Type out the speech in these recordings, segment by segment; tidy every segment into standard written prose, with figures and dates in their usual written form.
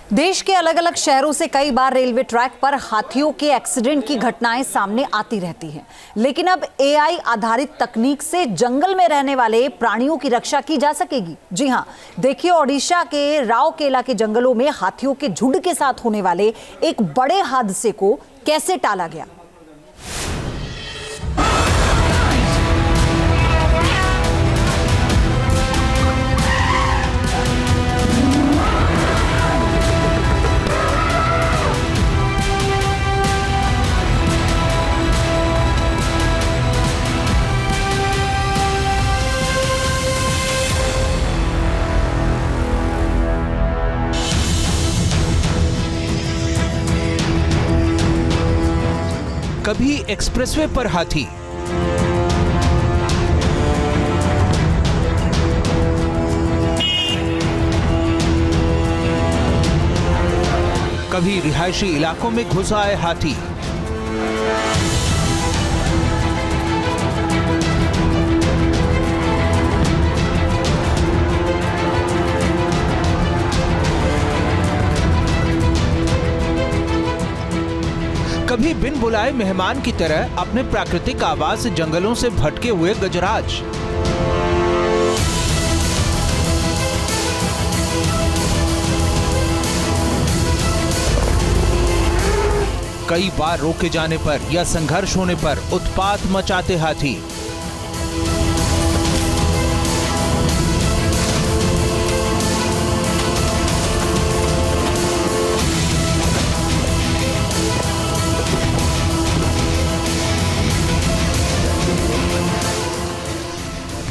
देश के अलग अलग शहरों से कई बार रेलवे ट्रैक पर हाथियों के एक्सीडेंट की घटनाएं सामने आती रहती हैं। लेकिन अब एआई आधारित तकनीक से जंगल में रहने वाले प्राणियों की रक्षा की जा सकेगी। जी हां, देखिए ओडिशा के राउरकेला के जंगलों में हाथियों के झुंड के साथ होने वाले एक बड़े हादसे को कैसे टाला गया। कभी एक्सप्रेसवे पर हाथी, कभी रिहायशी इलाकों में घुस आए हाथी, कभी बिन बुलाए मेहमान की तरह अपने प्राकृतिक आवास जंगलों से भटके हुए गजराज, कई बार रोके जाने पर या संघर्ष होने पर उत्पात मचाते हाथी,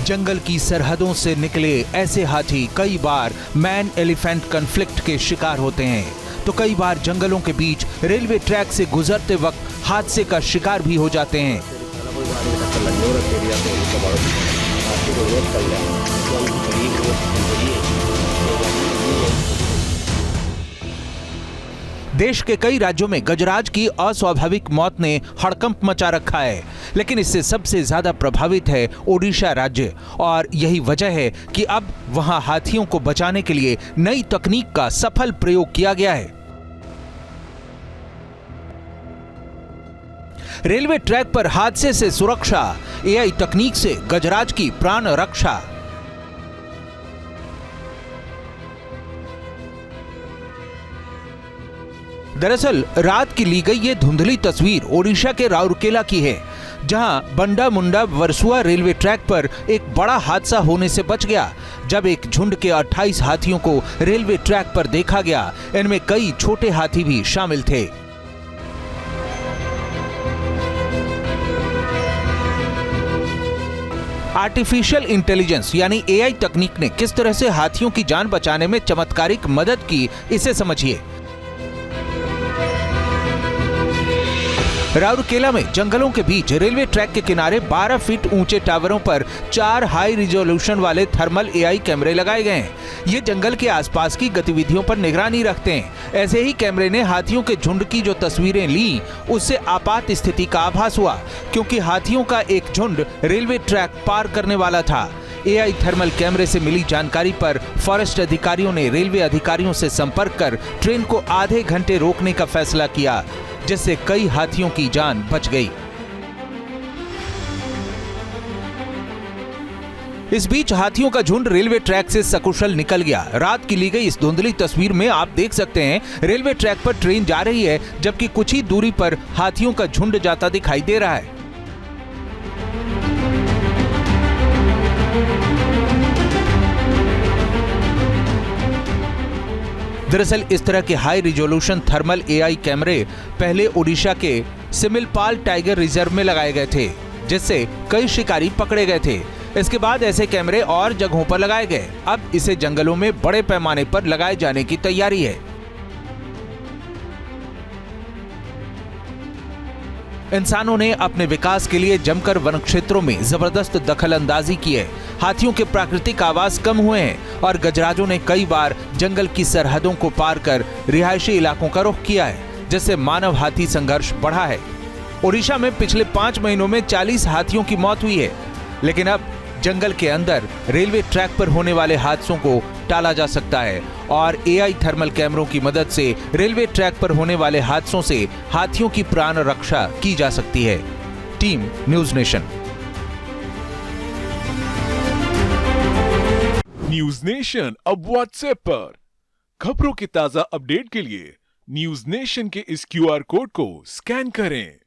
जंगल की सरहदों से निकले ऐसे हाथी कई बार मैन एलिफेंट कॉन्फ्लिक्ट के शिकार होते हैं, तो कई बार जंगलों के बीच रेलवे ट्रैक से गुजरते वक्त हादसे का शिकार भी हो जाते हैं। देश के कई राज्यों में गजराज की अस्वाभाविक मौत ने हड़कंप मचा रखा है, लेकिन इससे सबसे ज्यादा प्रभावित है ओडिशा राज्य, और यही वजह है कि अब वहां हाथियों को बचाने के लिए नई तकनीक का सफल प्रयोग किया गया है। रेलवे ट्रैक पर हादसे से सुरक्षा, एआई तकनीक से गजराज की प्राण रक्षा। दरअसल रात की ली गई ये धुंधली तस्वीर ओडिशा के राउरकेला की है, जहां बंडा मुंडा वर्सुआ रेलवे ट्रैक पर एक बड़ा हादसा होने से बच गया, जब एक झुंड के 28 हाथियों को रेलवे ट्रैक पर देखा गया। इनमें कई छोटे हाथी भी शामिल थे। आर्टिफिशियल इंटेलिजेंस यानी एआई तकनीक ने किस तरह से हाथियों की जान बचाने में चमत्कारिक मदद की, इसे समझिए। राउरकेला में जंगलों के बीच रेलवे ट्रैक के किनारे 12 फीट ऊंचे टावरों पर 4 हाई रिजोल्यूशन वाले थर्मल एआई कैमरे लगाए गए हैं। ये जंगल के आसपास की गतिविधियों पर निगरानी रखते हैं। ऐसे ही कैमरे ने हाथियों के झुंड की जो तस्वीरें ली, उससे आपात स्थिति का आभास हुआ, क्योंकि हाथियों का एक झुंड रेलवे ट्रैक पार करने वाला था। एआई थर्मल कैमरे से मिली जानकारी पर फॉरेस्ट अधिकारियों ने रेलवे अधिकारियों से संपर्क कर ट्रेन को आधे घंटे रोकने का फैसला किया, जिससे कई हाथियों की जान बच गई। इस बीच हाथियों का झुंड रेलवे ट्रैक से सकुशल निकल गया। रात की ली गई इस धुंधली तस्वीर में आप देख सकते हैं रेलवे ट्रैक पर ट्रेन जा रही है, जबकि कुछ ही दूरी पर हाथियों का झुंड जाता दिखाई दे रहा है। दरअसल इस तरह के हाई रिजोल्यूशन थर्मल एआई कैमरे पहले ओडिशा के सिमिलपाल टाइगर रिजर्व में लगाए गए थे, जिससे कई शिकारी पकड़े गए थे। इसके बाद ऐसे कैमरे और जगहों पर लगाए गए। अब इसे जंगलों में बड़े पैमाने पर लगाए जाने की तैयारी है। इंसानों ने अपने विकास के लिए जमकर वन क्षेत्रों में जबरदस्त दखल अंदाजी की है। हाथियों के प्राकृतिक आवास कम हुए हैं और गजराजों ने कई बार जंगल की सरहदों को पार कर रिहायशी इलाकों का रुख किया है, जिससे मानव हाथी संघर्ष बढ़ा है। ओडिशा में पिछले 5 महीनों में 40 हाथियों की मौत हुई है, लेकिन अब जंगल के अंदर रेलवे ट्रैक पर होने वाले हादसों को टाला जा सकता है और एआई थर्मल कैमरों की मदद से रेलवे ट्रैक पर होने वाले हादसों से हाथियों की प्राण रक्षा की जा सकती है। Team news nation. News nation अब व्हाट्सएप पर खबरों के ताजा अपडेट के लिए न्यूज नेशन के इस क्यूआर कोड को स्कैन करें।